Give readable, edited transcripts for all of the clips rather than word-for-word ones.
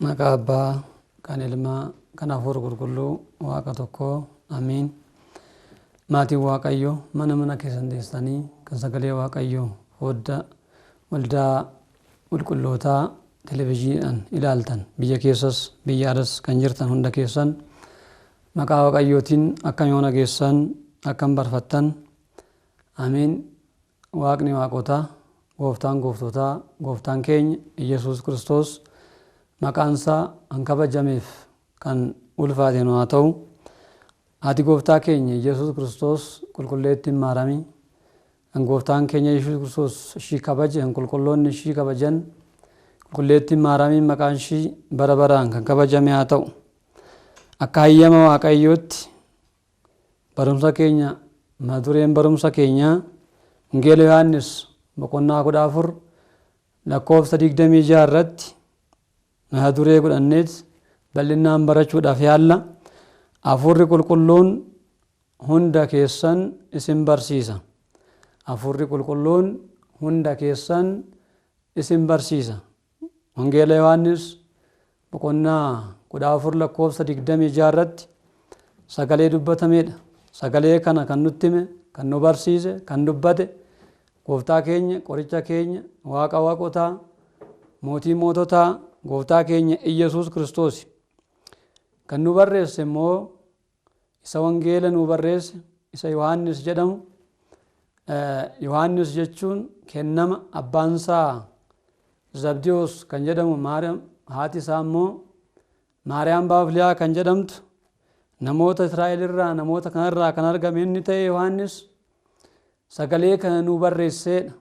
Maqaa Abbaa, kan Ilmaa, kan Hafuura Qulqulluu, Waaqa tokkoo, Amiin. Maatiin Waaqayyoo mana keessan teessanii kan sagalee Waaqayyoo waldaa qulqullootaa televezyiiniidhaan ilaaltan, biyya keessas biyya alas kan jirtan hunda keessan maqaa Waaqayyootiin akkam yoo nageessan, akkam barfattan. Amiin. Waaqni waaqotaa, gooftaan gooftootaa, gooftaan keenya Iyesuus Kiristoos maqaansaa kan kabajameef kan ulfaateen haa ta'u. Ati gooftaa keenya Iyesuus Kiristoos qulqulleettiin maaramii, kan gooftaan keenya Iyesuus Kiristoos ishii kabaje, kan qulqulloonni ishii kabajan qulqulleettiin maaramii maqaan ishii bara baraan kan kabajame haa ta'u. Akka hayyama Waaqayyootti barumsa keenya mata dureen barumsa keenyaa Wangeela Yohaannis boqonnaa 14 lakkoofsa 26 irratti mata duree godhanneet bal'inaan barachuudhaaf yaalla. Hafuurri qulqulluun hunda keessan isin barsiisa. Hafuurri qulqulluun hunda keessan isin barsiisa. Wangeela Yohaannis boqonnaa 14 lakkoofsa 26 irratti sagalee dubbatameedha. Sagalee kana kan nutti hime, kan nu barsiise, kan dubbate gooftaa keenya, qoricha keenya, waaqa waaqotaa, mootii moototaa, gooftaa keenya Iyesuus Kiristoos. Kan nu barreesse immoo isa wangeela nu barreesse isa Yohaannis jedhamu. Yohaannis jechuun kennama abbaansaa Zabdiyoos kan jedhamu Maariyaam, haati isaa immoo Maariyaam Baafiliyaa kan jedhamtu, namoota Israa'el irraa, namoota kanarraa kan argame inni ta'e Yohaannis sagalee kana nu barreesseedha.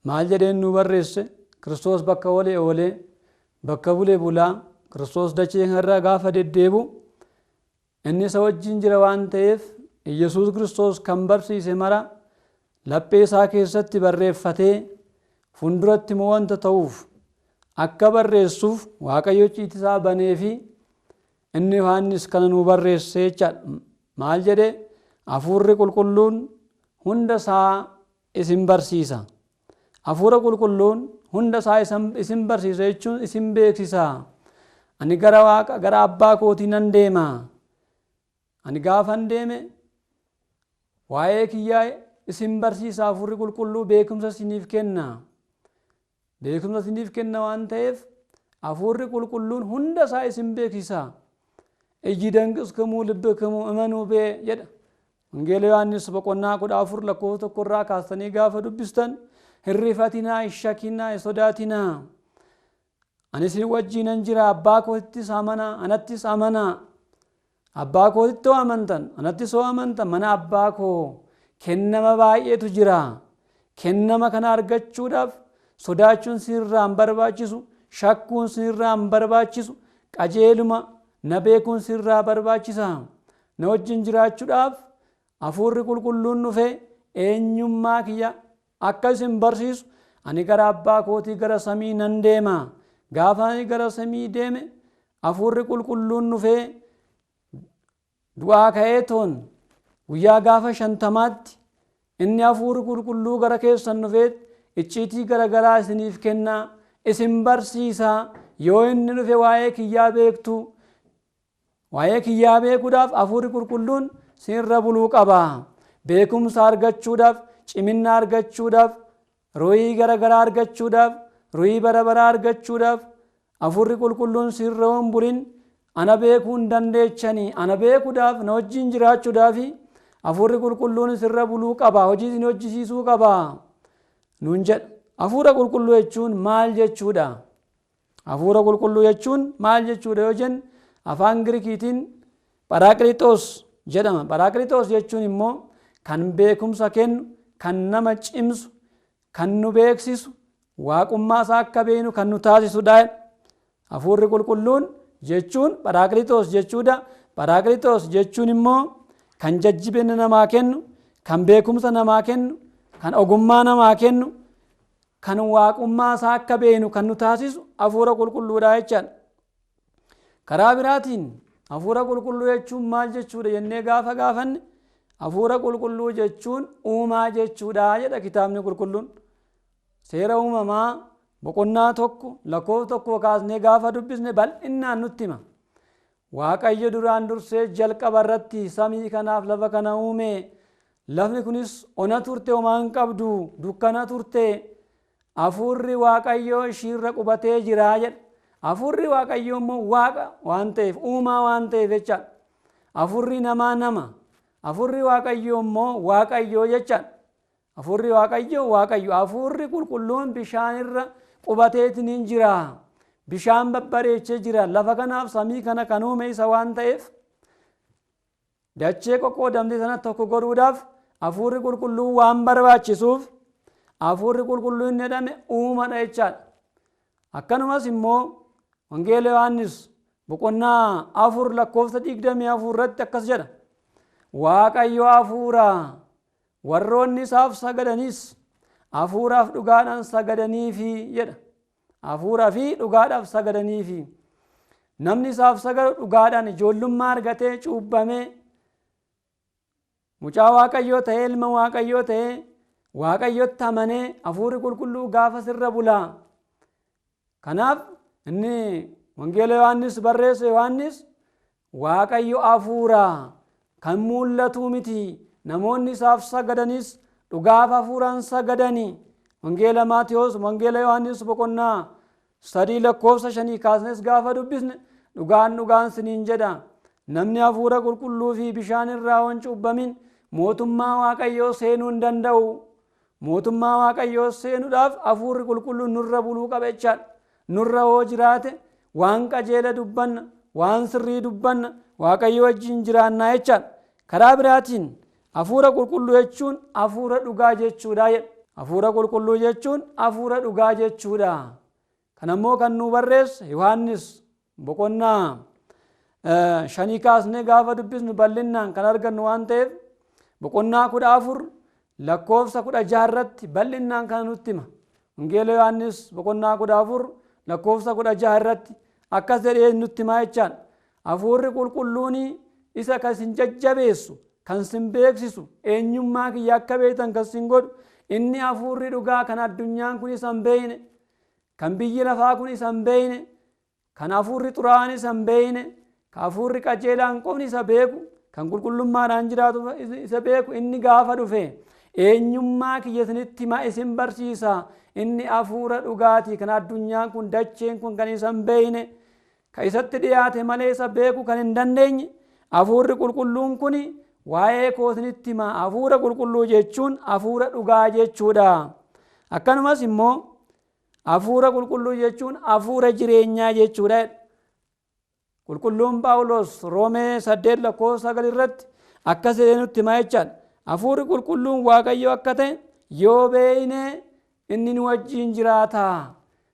Maal jedheen nu barreesse? Kiristoos bakka oolee bakka bulaa Kiristoos dachee kanarra gaafa deddeebi'u inni isa wajjin jira waan ta'eef Iyesuus Kiristoos kan barsiise mara laphee isaa keessatti barreeffatee fuulduratti immoo wanta ta'uuf akka barreessuuf Waaqayyo icciitii isaa banee fi inni Yohaannis kana nu barreessee jechaadha. Maal jedhee? Hafuurri qulqulluun hunda isaa isin barsiisa. Hafuura qulqulluun hunda isaa isin barsiisa jechuun isin beeksisa. Ani gara abbaa kootii nan deema. Ani gaafan deeme waa'ee kiyyaa isin barsiisa. Hafuurri qulqulluu beekumsa isiniif kenna. Beekumsa isiniif kenna waan ta'eef hafuurri qulqulluun hunda isaa isin beeksisa. Iji danqiskamuu libbakkamuu imanuu bee jedha. Wangeela Yohaannis boqonnaa 14 lakkoofsa 1 irraa kaastanii gaafa dubbistan hin rifatinaa, hin shakkinaa, hin sodaatinaa. Ani isin wajjinan jira. Abbaa kootittis amanaa, anattis amanaa. Abbaa kootitti hoo amantan, anattis hoo amantan mana abbaa koo kennama baay'eetu jira. Kennama kana argachuudhaaf sodaachuun sirraa hin barbaachisu, shakkuun sirraa hin barbaachisu, qajeeluma na beekuun sirraa barbaachisa. Na wajjin jiraachuudhaaf hafuurri qulqulluun dhufee eenyummaa kiyya akka isin barsiisu ani gara abbaa kootii gara samii nan deema. Gaafa ani gara samii deeme hafuurri qulqulluun dhufee du'aa ka'eetoon guyyaa gaafa 50 inni hafuurri qulqulluu gara keessan dhufee icciitii garagaraa isiniif kenna, isin barsiisa. Yoo inni dhufe waa'ee kiyyaa beektu. Waa'ee kiyyaa beekuudhaaf hafuurri qulqulluun sirra buluu qaba. Beekumsa argachuudhaaf, cimina argachuudhaaf, ruhii garagaraa argachuudhaaf, ruhii bara baraa argachuudhaaf hafuurri qulqulluun sirra hin bulin ana beekuu hin dandeechanii. Ana beekuudhaaf, na wajjin jiraachuudhaaf hafuurri qulqulluun sirra buluu qaba. Hojii isin hojjisiisuu qaba nuun jedha. Hafuura qulqulluu jechuun maal jechuudha? Hafuura qulqulluu jechuun maal jechuudha yoo jennu afaan Giriikiitiin Pharaklitos jedhama. Pharaklitos jechuun immoo kan beekumsa kennu, kan nama cimsu, kan nu beeksisu, waaqummaa isaa akka beeknu kan nu taasisudha. Hafuurri qulqulluun jechuun Pharaklitos jechuudha. Pharaklitos jechuun immoo kan jajjabina namaa kennu, kan beekumsa namaa kennu, kan ogummaa namaa kennu, kan waaqummaa isaa akka beeknu kan nu taasisu hafuura qulqulluudha jechaadha. Karaa biraatiin hafuura qulqulluu jechuun maal jechuudha jennee gaafa gaafanne hafuura qulqulluu jechuun uumaa jechuudha jedha kitaabni qulqulluun. Seera uumamaa boqonnaa tokko lakkoofsa tokko kaasnee gaafa dubbisne bal'innaan nutti hima. Waaqayyo duraan dursee jalqaba irratti samii kanaaf lafa kana uume. Lafni kunis ona turte, homaa hin qabdu, dukkana turte. Hafuurri Waaqayyoo ishiirra qubatee jira jedha. Hafuurri Waaqayyoo immoo Waaqa waan ta'eef, uumaa waan ta'eef jechaadha. Hafuurri namaa nama. Hafuurri Waaqayyoo immoo Waaqayyoo jechaadha. Hafuurri Waaqayyoo Waaqayyo. Hafuurri qulqulluun bishaanirra qubateetiin jira. Bishaan babbareechee jira. Lafa kanaaf samii kana kan uume isa waan ta'eef dachee qoqqoodamte sana tokko godhuudhaaf hafuurri qulqulluun waan barbaachisuuf hafuurri qulqulluun jedhame uumadha jechaadha. Akkanumas immoo wangeela Yohaannis boqonnaa 4 lakkoofsa 24 irratti akkas jedha. Waaqayyo hafuura, warroonni isaaf sagadanis hafuuraaf dhugaadhaan sagadaniifi jedha. Hafuuraa fi dhugaadhaaf sagadaniifi. Namni isaaf sagadu dhugaadhaan ijoollummaa argatee cuubbamee mucaa Waaqayyoo ta'ee, ilma Waaqayyoo ta'ee, Waaqayyotti amanee hafuurri qulqulluu gaafa sirra bulaa. Kanaaf inni wangeela Yohaannis barreesse Yohaannis Waaqayyo hafuura kan mul'atu miti. Namoonni isaaf sagadanis dhugaaf hafuuraan sagadanii. Wangeela Maatiyos, wangeela Yohaannis boqonnaa 3 lakkoofsa 5 kaasnes gaafa dubbisne dhugaan siniin jedha. Namni hafuura qulqulluu fi bishaan irraa hin cuubbamin mootummaa Waaqayyoo seenuu hin danda'u. Mootummaa Waaqayyoo seenuudhaaf hafuurri qulqulluun nurra buluu qaba jechaadha. Nurra hoo jiraate waan qajeela dubbanna, waan sirrii dubbanna, Waaqayyo wajjin jiraannaa jechaadha. Karaa biraatiin hafuura qulqulluu jechuun hafuura dhugaa jechuudha jedha. Hafuura qulqulluu jechuun hafuura dhugaa jechuudha. Kanammoo kan nu barreesse Yohaannis boqonnaa 5 kaasnee gaafa dubbisnu bal'innaan kan argannu waan ta'eef boqonnaa 14 lakkoofsa 16 irratti bal'innaan kan nutti hima. Wangeela Yohaannis boqonnaa 14 lakkoofsa 16 irratti akkas jedhee nutti hima jechaan. Hafuurri qulqulluun isa kan isin jajjabeessu, kan isin beeksisu, eenyummaa kiyya akka beektan kan isin godhu, inni hafuurri dhugaa kan addunyaan kun isa hin beekne, kan biyyi lafaa kun isa hin beekne, kan hafuurri xuraa'aan isa hin beekne, kan hafuurri qajeelaan qofni isa beeku, kan qulqullummaadhaan jiraatu isa beeku, inni gaafa dhufe eenyummaa kiyya isinitti hima, isin barsiisa. Inni hafuura dhugaatii kan addunyaan kun dacheen kun kan isa hin beekne, kan isatti dhiyaate malee isa beeku kan hin dandeenye. Hafuurri qulqulluun kun waa'ee koo isinitti hima. Hafuura qulqulluu jechuun hafuura dhugaa jechuudha. Akkanumas immoo hafuura qulqulluu jechuun hafuura jireenyaa jechuudha. Qulqulluun Phaawulos Roomee 8 lakkoofsa 9 irratti akkas jedhee nutti hima jechaadha. Hafuurri qulqulluun Waaqayyo akka ta'e yoo beekne inni nu wajjin jiraata.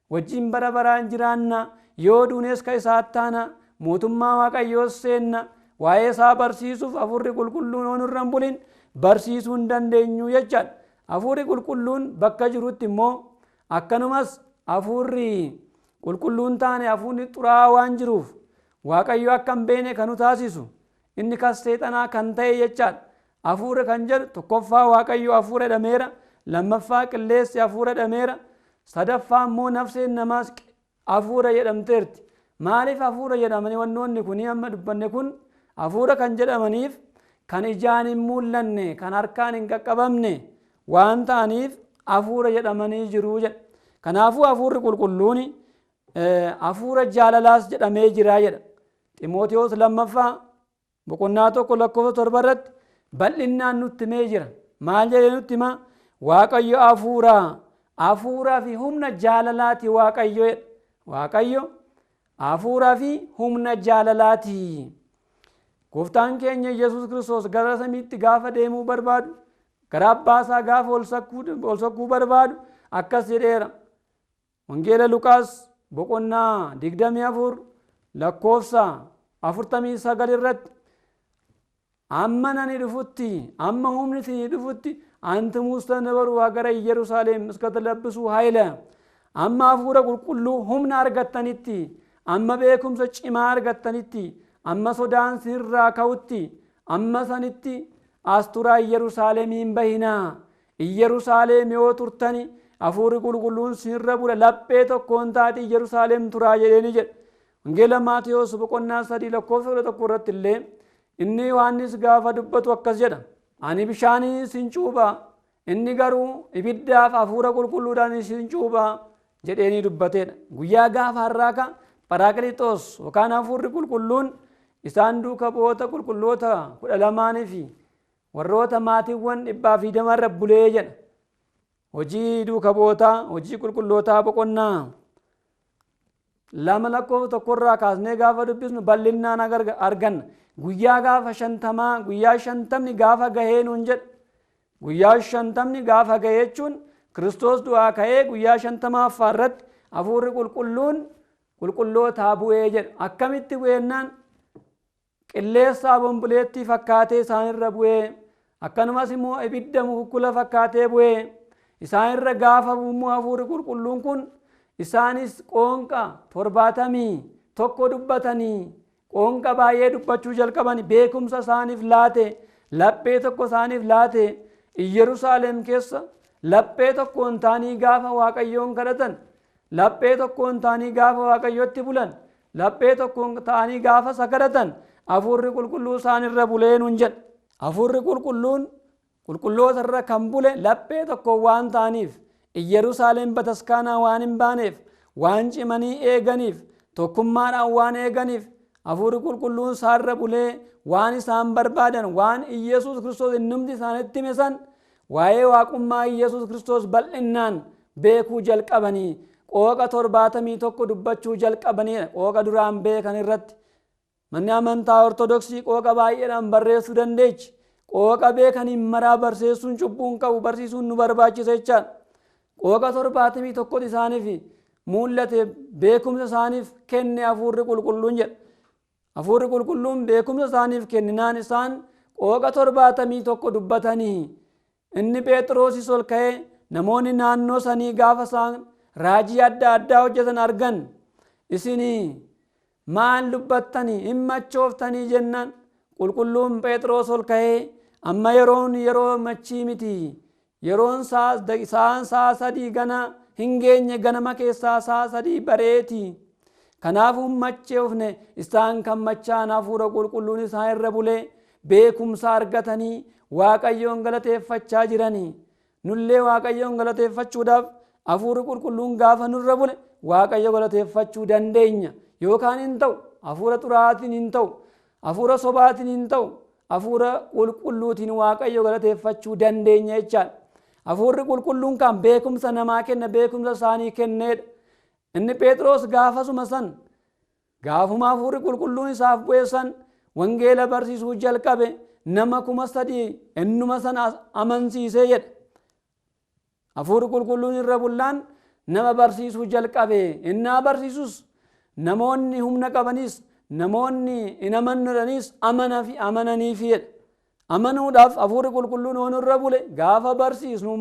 Wajjin bara baraan jiraanna. Yoo duunes ka isaatti taana. Mootummaa Waaqayyoos seenna. Waa'ee isaa barsiisuuf hafuurri qulqulluun yoo nurra hin bulin barsiisuu hin dandeenyu jechaadha. Hafuurri qulqulluun bakka jirutti immoo akkanumas hafuurri qulqulluun taane hafuurri xuraa'aa waan jiruuf Waaqayyo akka hin beekne kan nu taasisu inni kan seexanaa kan ta'e jechaadha. Hafuura kan jedhu tokkoffaa Waaqayyo hafuura jedhameera. Lammaffaa qilleensi hafuura jedhameera. Sadaffaa immoo nafseen namaas hafuura jedhamteerti. Maaliif hafuura jedhamanii wannoonni kun amma dubbanne kun hafuura kan jedhamaniif kan ijaan hin mul'anne, kan harkaan hin qaqqabamne waan ta'aniif hafuura jedhamanii jiru jedha. Kanaafuu hafuurri qulqulluun hafuura jaalalaas jedhamee jira jedha. Ximootiyoos lammaffaa boqonnaa 1 lakkoofsa 7 irratti bal'innaan nutti himee jira. Maal jedhee nutti hima? Waaqayyo hafuura, hafuuraa fi humna jaalalaati Waaqayyo jedha. Waaqayyo hafuuraa fi humna jaalalaati. Gooftaan keenya Yesuus Kiristoos gara samiitti gaafa deemuu barbaadu, gara abbaasaa gaafa ol sakkuu barbaadu akkas jedheera. Wangeela Luqaas boqonnaa 24 lakkoofsa 49 irratti amma nani dhufutti, amma humni isinii dhufutti antumus tanabaru gara Yerusaalem iskatalabbisu hayla. Amma hafuura qulqulluu humna argattanitti, amma beekumsa cimaa argattanitti, amma sodaan sirraa ka'utti, amma sanitti as turaa Yerusaalemiin bahinaa. Yerusaalem yoo turtani hafuurri qulqulluun sinirra bule laphee tokkoon taati Yerusaalem turaa jedheeni jedhe. Wangeela Maatiyos boqonnaa 3 lakkoofsa 11 irratti illee inni Yohaannis gaafa dubbatu akkas jedha. Ani bishaanii sin cuupha, inni garuu ibiddaaf hafuura qulqulluudhaan sin cuupha jedheeni dubbateedha. Guyyaa gaafa har'aa Pharakiliixoos yookaan hafuurri qulqulluun isaan duuka bu'oota qulqulloota 12 fi warroota maatiiwwan 120 irra bulee jedha. Hojii duuka bu'ootaa, hojii qulqullootaa boqonnaa 2 lakkoofsa 1 irraa kaasnee gaafa dubbisnu bal'inaan arganna. Guyyaa gaafa 50 guyyaa 50 gaafa gahee nuun jedha. Guyyaa 50 gaafa gahee jechuun Kiristoos du'aa ka'ee guyyaa 50 irratti hafuurri qulqulluun qulqullootaa bu'ee jedha. Akkamitti bu'eennaan qilleessaa bomboleettii fakkaatee isaanirra bu'ee, akkanumas immoo ibidda mukukkula fakkaatee bu'ee, isaanirra gaafa bu'ummoo hafuurri qulqulluun kun isaanis qoonqa 71 dubbatanii, qoonqa baay'ee dubbachuu jalqabani, beekumsa isaaniif laate, laphee tokko isaaniif laate, Yerusaalem keessa laphee tokkoon taanii gaafa Waaqayyoon kadhatan, laphee tokkoon taanii gaafa Waaqayyotti bulan, laphee tokkoon taanii gaafa sakadatan hafuurri qulqulluu isaanirra bulee nuun jedha. Hafuurri qulqulluun qulqulloota irra kan bule laphee tokko waan ta'aniif, Yerusaalem bataskaanaa waan hin baaneef, waan cimanii eeganiif, tokkummaadhaan waan eeganiif, hafuurri qulqulluun isaanirra bulee waan isaan barbaadan, waan Iyesuus Kiristoos innumti isaanitti hime san waa'ee waaqummaa Iyesuus Kiristoos bal'innaan beekuu jalqabanii, qooqa 71 dubbachuu jalqabaniidha. Qooqa duraan beekan irratti manni amantaa Ortodoksii qooqa baay'eedhaan barreessuu dandeechi. Qooqa beekaniin maraa barsiisuun cubbuun qabu barsiisuun nu barbaachisa jechaadha. Qooqa 71 isaaniif mul'ate beekumsa isaaniif kenne hafuurri qulqulluun jedha. Hafuurri qulqulluun beekumsa isaaniif kenninaan isaan qooqa 71 dubbatanii, inni Phexrosis ol ka'ee namoonni naannoo sanii gaafa isaan raajii adda addaa hojjetan argan, isinii maal dubbattanii hin machooftanii jennaan, qulqulluun Phexros ol ka'ee amma yeroon yeroo machii miti, yeroon isaan sa'a 3 gana hin geenye, ganama keessaa sa'a 3 bareeti, kanaafuu machoofne isaan kan machaan hafuura qulqulluun isaan irra bulee beekumsa argatanii Waaqayyoon galateeffachaa jiranii. Nullee Waaqayyoon galateeffachuudhaaf hafuurri qulqulluun gaafa nurra bule Waaqayyo galateeffachuu dandeenya. Yookaan hin ta'u, hafuura xuraa'aatiin hin ta'u, hafuura sobaatiin hin ta'u, hafuura qulqulluutiin Waaqayyo galateeffachuu dandeenya jechaadha. Hafuurri qulqulluun kan beekumsa namaa kenna, beekumsa isaanii kenneedha. Inni Phexros gaafasuma san gaafuma hafuurri qulqulluun isaaf bu'e san wangeela barsiisuu jalqabe, nama 3,000 ennuma san amansiisee jedha. Hafuurri qulqulluun irra bullaan nama barsiisuu jalqabe. Innaa barsiisus namoonni humna qabanis, namoonni hin amananiis amananiif jedha. Amanuudhaaf hafuurri qulqulluun waan irra bule gaafa barsiisnu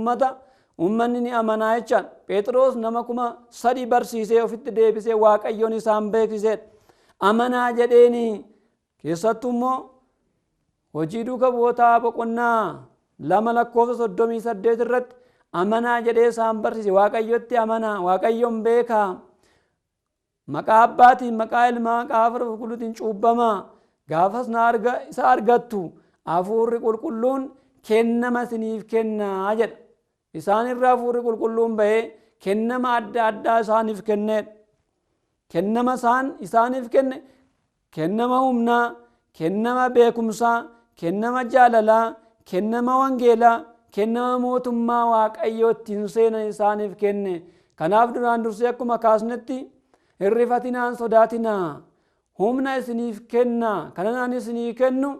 uummanni ni amanaa jechaadha. Phexros nama 3,000 barsiisee ofitti deebisee Waaqayyoon isaan beeksiseedha. Amanaa jedheeni. Keessattuu immoo hojii duuka bu'ootaa boqonnaa 2 lakkoofsa 38 irratti amanaa jedhee isaan barsiise. Waaqayyotti amanaa, Waaqayyoon beekaa, maqaa abbaatiin, maqaa ilmaa, maqaa hafuura qulqulluutiin cuubbamaa, gaafas isa argattu hafuurri qulqulluun kennama isiniif kennaa jedha. Isaan irraa hafuurri qulqulluun bahee kennama adda addaa isaaniif kenneedha. Kennama isaaniif kenne kennama humnaa, kennama beekumsaa, kennama jaalalaa, kennama wangeelaa, kennama mootummaa Waaqayyoo ittiin seenan isaaniif kenne. Kanaaf duraan dursee akkuma kaasnetti hin rifatinaa, sodaatinaa, humna isiniif kenna, kanan ani isinii kennu,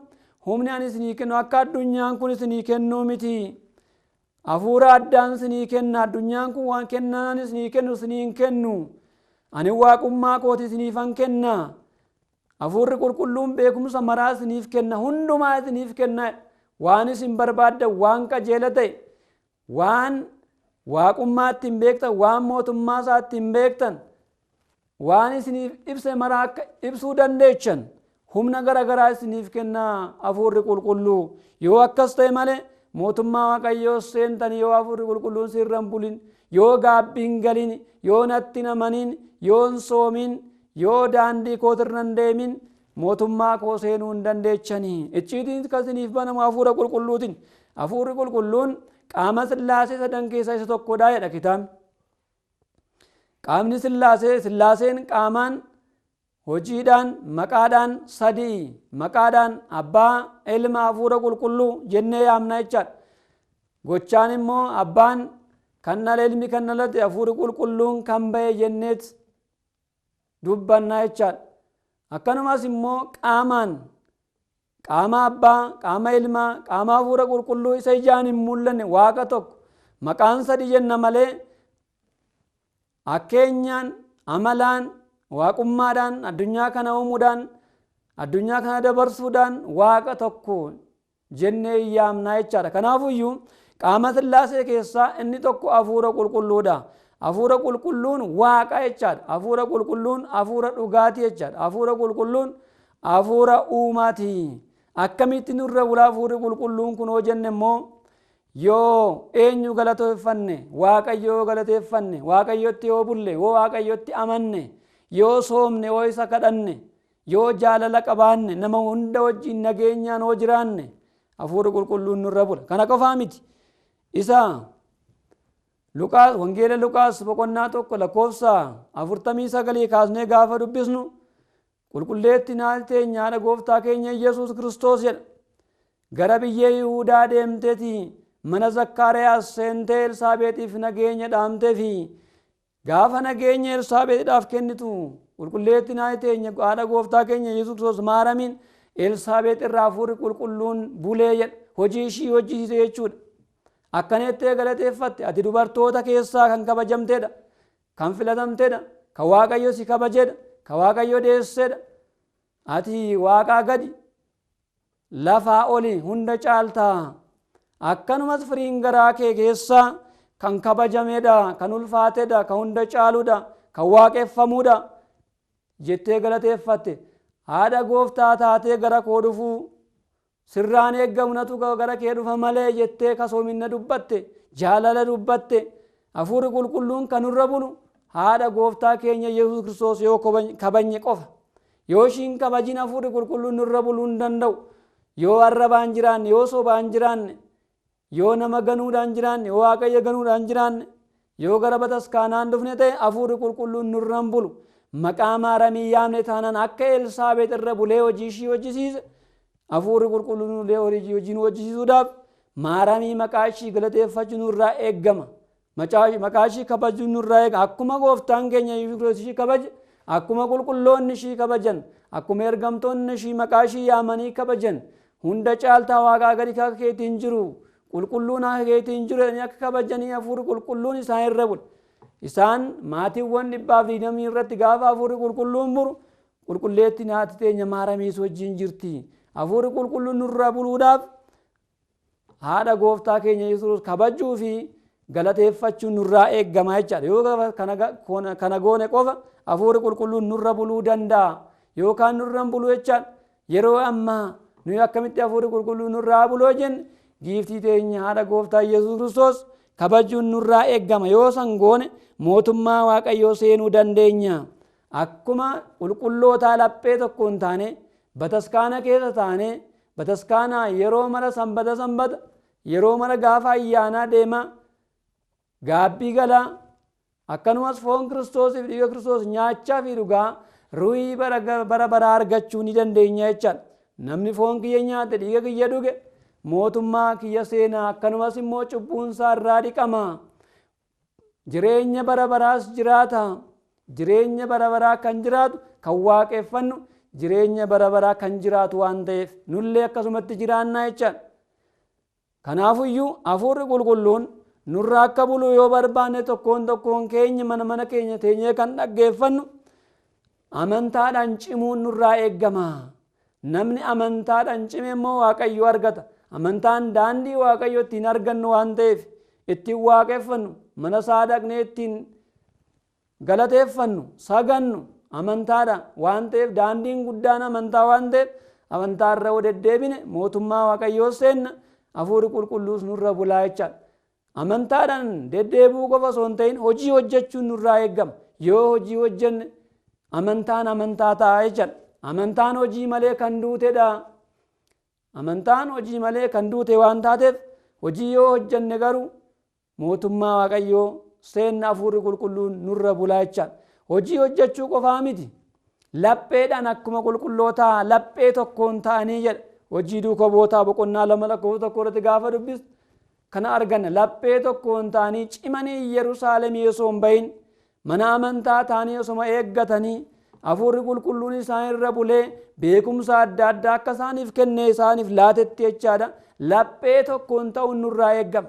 humni ani isinii kennu akka addunyaan kun isinii kennuu miti. Hafuura addaan isinii kenna, addunyaan kun waan kennaan isinii kennu isinii hin kennu. Ani waaqummaa kooti isiniifan kenna. Hafuurri qulqulluun beekumsa maraa isiniif kenna, hundumaa isiniif kenna. Waan isin barbaaddan, waan qajeela ta'e, waan waaqummaa ittiin beektan, waan mootummaa isaa ittiin beektan, waan isiniif ibse maraa akka ibsuu dandeechan humna gara garaa isiniif kenna hafuurri qulqulluu. Yoo akkas ta'e malee mootummaa waaqayyoo seentanii yoo hafuurri qulqulluun sirra hin bulin, yoo gaabbii hin galin, yoo natti hin amanin, yoo hin soomin, yoo daandii kootirra hin deemin mootummaa koo seenuu hin dandeechanii. Icciitiin kasiniif banamu hafuura qulqulluutiin. Hafuurri qulqulluun qaama Sillaasee sadan keessaa isa tokkodha jedha kitaabni. Qaamni Sillaaseen qaamaan hojiidhaan maqaadhaan sadii, maqaadhaan abbaa, ilma, hafuura qulqulluu jennee yaamna jechaadha. Gochaan immoo abbaan kan dhala, ilmi kan dhalate, hafuurri qulqulluun kan ba'e jenneet dubbanna jechaadha. Akkanumas immoo qaamaan qaama abbaa, qaama ilmaa, qaama hafuura qulqulluu isa ijaan hin mul'anne waaqa tokko maqaan sadii jenna malee akkeenyaan, amalaan, waaqummaadhaan, addunyaa kana uumuudhaan, addunyaa kana dabarsuudhaan waaqa tokko jennee yaamna jechaadha. Kanaafuyyuu qaama Sillaasee keessaa inni tokko hafuura qulqulluudha. Hafuura qulqulluun waaqa jechaadha. Hafuura qulqulluun hafuura dhugaatii jechaadha. Hafuura qulqulluun hafuura uumaati. Akkamitti nurra bula hafuurri qulqulluun kun hoo jenne immoo yoo eenyu galateeffanne, waaqayyoo galateeffanne, waaqayyotti yoo bulle, yoo waaqayyotti amanne, yoo soomne, yoo isa kadhanne, yoo jaalala qabaanne, nama hunda wajjin nageenyaan yoo jiraanne hafuurri qulqulluun nurra bula. Kana qofaa miti. Isa Luqaas, wangeela Luqaas boqonnaa 1 lakkoofsa 49 kaasnee gaafa dubbisnu qulqulleetti naati teenya haadha gooftaa keenya Yesuus Kiristoos jedha. Gara biyya Yihuudaa deemteeti mana Zakkaariyaas seentee Elsaabeexiif nageenya dhaamtee fi gaafa nageenya Elsaabeexidhaaf kennitu qulqulleetti naati teenya haadha gooftaa keenya Yesuus Kiristoos maaramiin Elsaabeex irraa hafuurri qulqulluun bulee jedha. Hojii ishii hojjisiise jechuudha. Akkanettee galateeffatte ati dubartoota keessaa kan kabajamteedha, kan filatamteedha, kan waaqayyo si kabajeedha, kan waaqayyo deesseedha. Ati waaqaa gadi, lafaa oli hunda caaltaa. Akkanumas firiin garaa kee keessaa kan kabajameedha, kan ulfaateedha, kan hunda caaluudha, kan waaqeffamuudha jettee galateeffatte. Haadha gooftaa taatee gara koo dhufuu sirraan eeggamnatu gara kee dhufa malee jettee kasoomina dubbatte, jaalala dubbatte. Hafuurri qulqulluun kan nurra bulu haadha gooftaa keenya Yesuus Kiristoos yoo kabajne qofa. Yoo ishiin kabajin hafuurri qulqulluun nurra buluu hin danda'u. Yoo arrabaan jiraanne, yoo sobaan jiraanne, yoo nama ganuudhaan jiraanne, yoo waaqayyo ganuudhaan jiraanne, yoo gara bataskaanaan dhufne ta'e hafuurri qulqulluun nurra hin bulu. Maqaa maaramii yaamne taanaan akka Elsaabeex irra bulee hojii ishii hojjisiise hafuurri qulqulluun hojii hojjisiisuudhaaf maaramii maqaa ishii galateeffachuu nurraa eeggama. Maqaa ishii kabajuu nurraa eegama. Akkuma gooftaan keenya Yesuus Kiristoos ishii kabaje, akkuma qulqulloonni ishii kabajan, akkuma ergamtoonni ishii maqaa ishii yaamanii kabajan, hunda caaltaa waaqaa gadi akka keetiin jiru, qulqulluun akka keetiin jiru akka kabajanii hafuurri qulqulluun isaan irra bula. Isaan maatiiwwan 120 irratti gaafa hafuurri qulqulluun bulu qulqulleetti naati teenya maaramiis wajjin jirti. Hafuurri qulqulluun nurra buluudhaaf haadha gooftaa keenya Yesuus kabajuu fi galateeffachuun nurraa eeggama jechaadha. Yoo kana goone qofa hafuurri qulqulluun nurra buluu danda'a. Yookaan nurra hin bulu jechaadha. Yeroo ammaa nuyi akkamitti hafuurri qulqulluun nurraa buluu jenne giiftii teenya haadha gooftaa Yesuus Kiristoos kabajuun nurraa eeggama. Yoo san goone mootummaa waaqayyoo seenuu dandeenya. Akkuma qulqullootaa laphee tokko hin taane bataskaana keessa taane bataskaana yeroo mara sanbata yeroo mara gaafa ayyaanaa deema gaabbii galaa. Akkanumas foon Kiristoosiif dhiiga Kiristoos nyaachaa fi dhugaa ruhii bara baraa argachuu ni dandeenya jechaadha. Namni foon kiyya nyaate dhiiga kiyya dhuge mootummaa kiyya seenaa. Akkanumas immoo cubbuunsaa irraa dhiqama. Jireenya bara baraas jiraata. Jireenya bara baraa kan jiraatu kan waaqeffannu jireenya bara baraa kan jiraatu waan ta'eef nullee akkasumatti jiraannaa jechaadha. Kanaafuyyuu hafuurri qulqulluun nurraa akka bulu yoo barbaanne tokkoon keenya mana keenya teenyee kan dhaggeeffannu amantaadhaan cimuun nurraa eeggama. Namni amantaadhaan cime immoo waaqayyo argata. Amantaan daandii waaqayyo ittiin argannu waan ta'eef ittiin waaqeffannu, mana isaa dhaqnee ittiin galateeffannu, sagannu amantaadhaan waan ta'eef daandiin guddaan amantaa waan ta'eef amantaa irra deddeebine mootummaa waaqayyoo seenna. hafuurri qulqulluus nurra bulaa jechaadha. Amantaadhaan deddeebi'uu qofa osoo hin ta'in hojii hojjechuun nurraa eegama. Yoo hojii hojjenne amantaan amantaa ta'a jechaadha. Amantaan hojii malee kan duutedha. Amantaan hojii malee kan duute waan taateef hojii yoo hojjenne garuu mootummaa waaqayyoo seenna hafuurri qulqulluun nurra bulaa jechaadha. Hojii hojjechuu qofaa miti. Lapheedhaan akkuma qulqullootaa laphee tokkoon ta'anii jedha. Hojii duukaa bootaa boqonnaa 2:1 gaafa dubbistu kana arganna. Laphee tokkoon ta'anii cimanii Yerusaalemii osoo hin bahin mana amantaa ta'anii osoo eeggatanii hafuurri qulqulluun isaan irra bulee beekumsa adda addaa akka isaaniif kennee isaaniif laatetti jechaadha. Laphee tokkoon ta'uun nurraa eegama.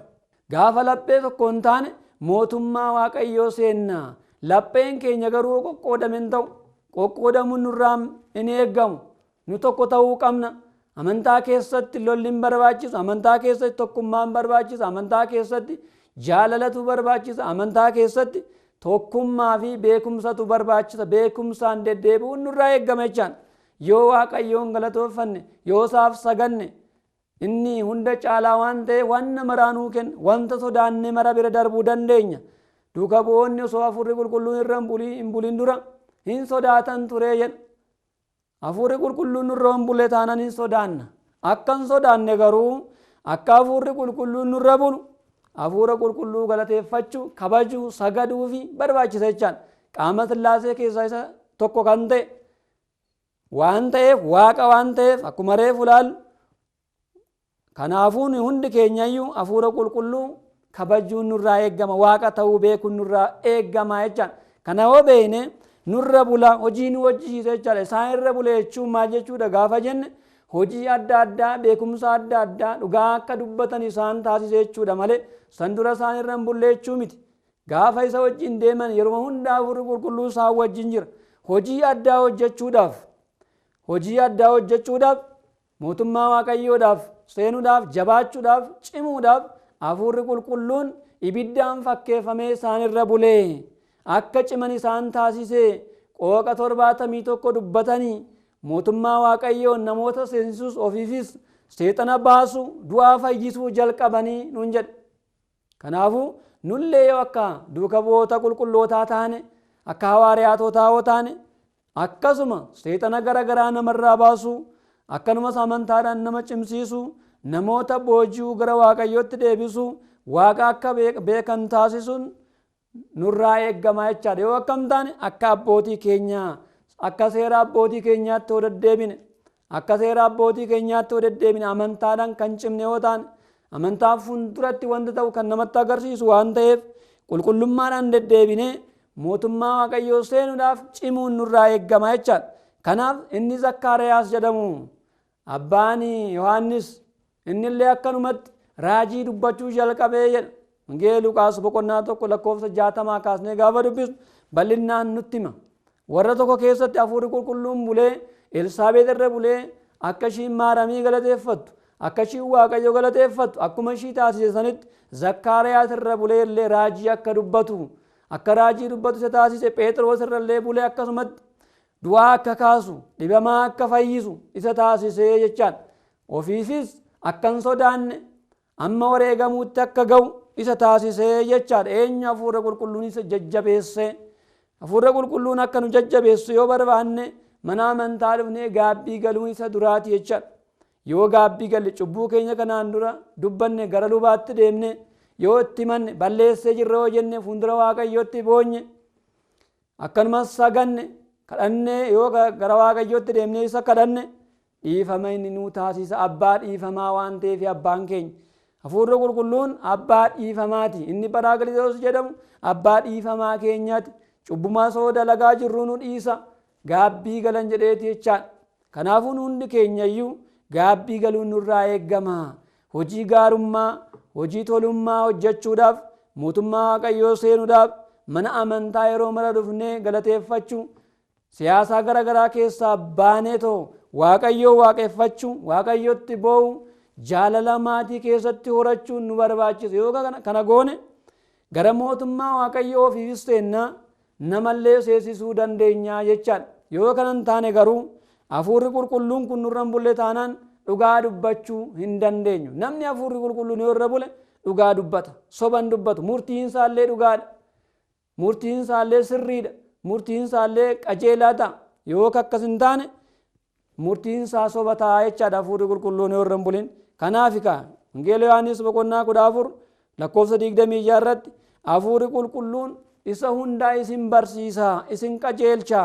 Gaafa laphee tokkoon taane mootummaa waaqayyoo seenna. Lapheen keenya garuu qoqqoodame hin ta'u. Qoqqoodamuun nurraa hin eegamu. Nu tokko ta'uu qabna. Amantaa keessatti lolli hin barbaachisu. Amantaa keessatti tokkummaan barbaachisa. Amantaa keessatti jaalalatu barbaachisa. Amantaa keessatti tokkummaa fi beekumsatu barbaachisa. Beekumsaan deddeebi'uun nurraa eegama jechaan. Yoo waaqayyoon galatooffanne, yoo isaaf saganne, inni hunda caalaa waan ta'e wanna maraa nuu kenna. Wanta sodaanne mara bira darbuu dandeenya. Duuka bu'oonni osoo hafuurri qulqulluun irra hin bulin dura hin sodaatan ture jedha. Hafuurri qulqulluun nurra hin bulle taanaan hin sodaanna. Akka hin sodaanne garuu akka hafuurri qulqulluun nurra bulu hafuura qulqulluu galateeffachuu, kabajuu, sagaduu fi barbaachisa jechaan. Qaama Sillaasee keessaa isa tokko kan ta'e waan ta'eef waaqa waan ta'eef akkuma reefu ilaallu. Kanaafuu hundi keenyayyuu hafuura qulqulluu kabajuun nurraa eegama. Waaqa ta'uu beekuun nurraa eegama jechaan. Kana yoo beekne nurra bula hojii nu hojjisiisa jechaadha. Isaan irra bula jechuun maal jechuudha gaafa jenne hojii adda addaa beekumsa adda addaa dhugaa akka dubbatan isaan taasise jechuudha malee san dura isaan irra hin bulle jechuu miti. Gaafa isa wajjin deeman yeroo hundaa hafuurri qulqulluu isaan wajjin jira. Hojii addaa hojjechuudhaaf mootummaa waaqayyoodhaaf seenuudhaaf jabaachuudhaaf cimuudhaaf hafuurri qulqulluun ibiddaan fakkeeffamee isaan irra bulee. Akka ciman isaan taasisee qooqa 71 dubbatanii mootummaa waaqayyoon namoota seensisuus ofiifis seexana baasu du'aa fayyisuu jalqabanii nuun jedhe. Kanaafuu nullee yoo akka duuka bu'oota qulqullootaa taane akka hawaariyaatotaa yoo taane akkasuma seexana garagaraa namarraa baasu akkanumas amantaadhaan nama cimsiisu namoota booji'uu gara waaqayyootti deebisu waaqa akka beekan taasisuun nurraa eegama jechaadha. Yoo akkam taane akka abbootii keenyaa akka seera abbootii keenyaatti yoo deddeebine amantaadhaan kan cimne yoo taane amantaa fuulduratti wanta ta'u kan namatti agarsiisu waan ta'eef qulqullummaadhaan deddeebine mootummaa waaqayyoo seenuudhaaf cimuun nurraa eegama jechaadha. Kanaaf inni Zakkaariyaas jedhamu abbaan Yohaannis innillee akkanumatti raajii dubbachuu jalqabee jedha. Wangeela Luqaas boqonnaa 1:60 kaasnee gaafa dubbisu bal'inaan nutti hima. Warra tokko keessatti hafuurri qulqulluun bulee Elsaabeet irra bulee akka ishiin maaramii galateeffattu akka ishiin waaqayyo galateeffattu akkuma ishii taasise sanitti Zakkaariyaas irra bulee illee raajii akka dubbatu isa taasise. Phexros irra illee bulee akkasumatti du'aa akka kaasu dhibamaa akka fayyisu isa taasisee jechaan. Ofiifis akka hin sodaanne amma wareegamuutti akka ga'u isa taasisee jechaadha. Eenyu hafuura qulqulluun isa jajjabeesse. Hafuura qulqulluun akka nu jajjabeessu yoo barbaanne mana amantaa dhufnee gaabbii galuun isa duraati jechaadha. Yoo gaabbii galle cubbuu keenya kanaan dura dubbanne gara lubaatti deemne yoo itti himanne balleessee jirra yoo jenne fuuldura waaqayyootti boonye akkanumas saganne kadhannee yoo gara waaqayyootti deemne isa kadhanne dhiifama inni nuu taasisa. Abbaa dhiifamaa waan ta'eef abbaan keenya hafuurri qulqulluun abbaa dhiifamaati. Inni Pharakletos jedhamu abbaa dhiifamaa keenyaati. Cubbumaa soo dalagaa jirru nu dhiisa gaabbii galan jedheeti jechaadha. Kanaafuu hundi keenyayyuu gaabbii galuun nurraa eegama. Hojii gaarummaa, hojii tolummaa hojjechuudhaaf, mootummaa waaqayyoo seenuudhaaf, mana amantaa yeroo mara dhufnee galateeffachuu, siyaasaa garagaraa keessaa baaneetoo waaqayyoo waaqeffachuu, waaqayyootti boo'u, jaalala maatii keessatti horachuun nu barbaachisa. Yoo kana goone gara mootummaa waaqayyoo ofiifis seennaa namallee seensisuu dandeenya jechaadha. Yoo kana hin taane garuu hafuurri qulqulluun kun nurra hin bulle taanaan dhugaa dubbachuu hin dandeenyu. Namni hafuurri qulqulluun yoo irra bule dhugaa dubbata, soban dubbatu. Murtiin isaallee dhugaadha, murtiin isaallee sirriidha, murtiin isaallee qajeelaa ta'a. Yoo akkas hin taane murtiin isaa soba ta'a jechaadha hafuurri qulqulluun yoo irra hin bulin. Kanaaf Wangeela Yohaannis boqonnaa 14 lakkoofsa 26 irratti hafuurri qulqulluun isa hundaa isin barsiisa, isin qajeelcha,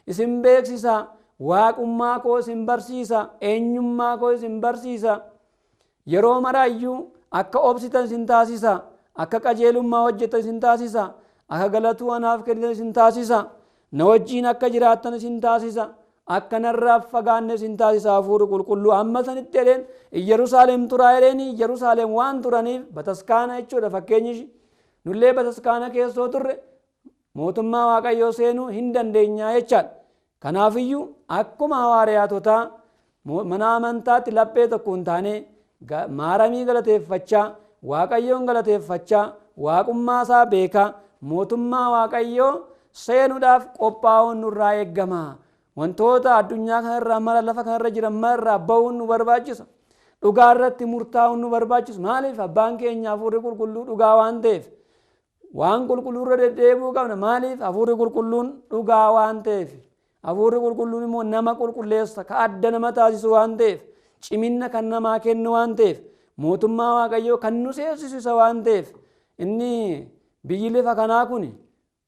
isin beeksisa, waaqummaa koo isin barsiisa, eenyummaa koo isin barsiisa, yeroo maraayyuu akka obsitan isin taasisa, akka qajeelummaa hojjetan isin taasisa, akka galatuu anaaf kennitan isin taasisa, na wajjiin akka jiraattan isin taasisa, akka narraa fagaanne isin taasisa hafuurri qulqulluu. Amma sanitti jedheen Yerusaalem turaa jedheen Yerusaalem waan turaniif bataskaana jechuudha fakkeenyi. Nullee bataskaana keessoo turre mootummaa waaqayyoo seenuu hin dandeenyaa jechaadha. Kanaafiyyuu akkuma hawaariyaatotaa mana amantaatti laphee tokko hin taane maaramii galateeffachaa, waaqayyoon galateeffachaa, waaqummaa isaa beekaa, mootummaa waaqayyoo seenuudhaaf qophaa'uun nurraa eeggama. Wantoota addunyaa kanarraa mara lafa kanarra jiran mararraa ba'uun nu barbaachisa. Dhugaa irratti murtaa'uun nu barbaachisa. Maaliif abbaan keenya hafuurri qulqulluu dhugaa waan ta'eef waan qulqulluu irra deddeebi'uu qabna. Maaliif hafuurri qulqulluun dhugaa waan ta'eef. Hafuurri qulqulluun immoo nama qulqulleessa, ka adda nama taasisu waan ta'eef, cimina kan namaa kennu waan ta'eef, mootummaa waaqayyoo kan nu seesisu isa waan ta'eef, inni biyyi lafa kanaa kun,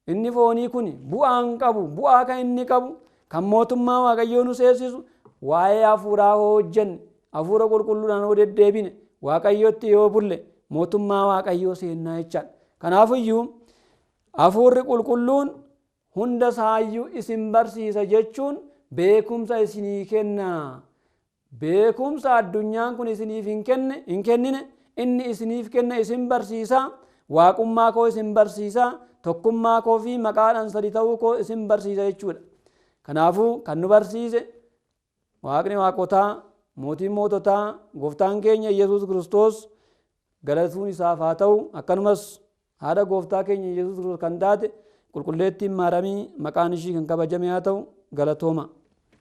inni foonii kun bu'aa hin qabu. Bu'aa kan inni qabu kan mootummaa waaqayyoo nu seesisu waa'ee hafuuraa hojjenne, hafuura qulqulluudhaan yoo deddeebine, waaqayyootti yoo bulle mootummaa waaqayyoo seennaa jechaadha. Kanaafiyyuu hafuurri qulqulluun hunda isaayyuu isin barsiisa jechuun beekumsa isinii kenna. Beekumsa addunyaan kun isiniif hin kennine inni isiniif kenna, isin barsiisa. Waaqummaa koo isin barsiisa, tokkummaa koo fi maqaadhaan sadi ta'uu koo isin barsiisa jechuudha. Kanaafuu kan nu barsiise Waaqni waaqotaa, mootiin moototaa, gooftaan keenya Yesuus Kiristoos galatuun isaaf haa ta'u. Akkanumas haadha gooftaa keenya Yesuus Kiristoos kan taate qulqulleettiin maaramii maqaan ishii kan kabajame haa ta'u. Galatooma.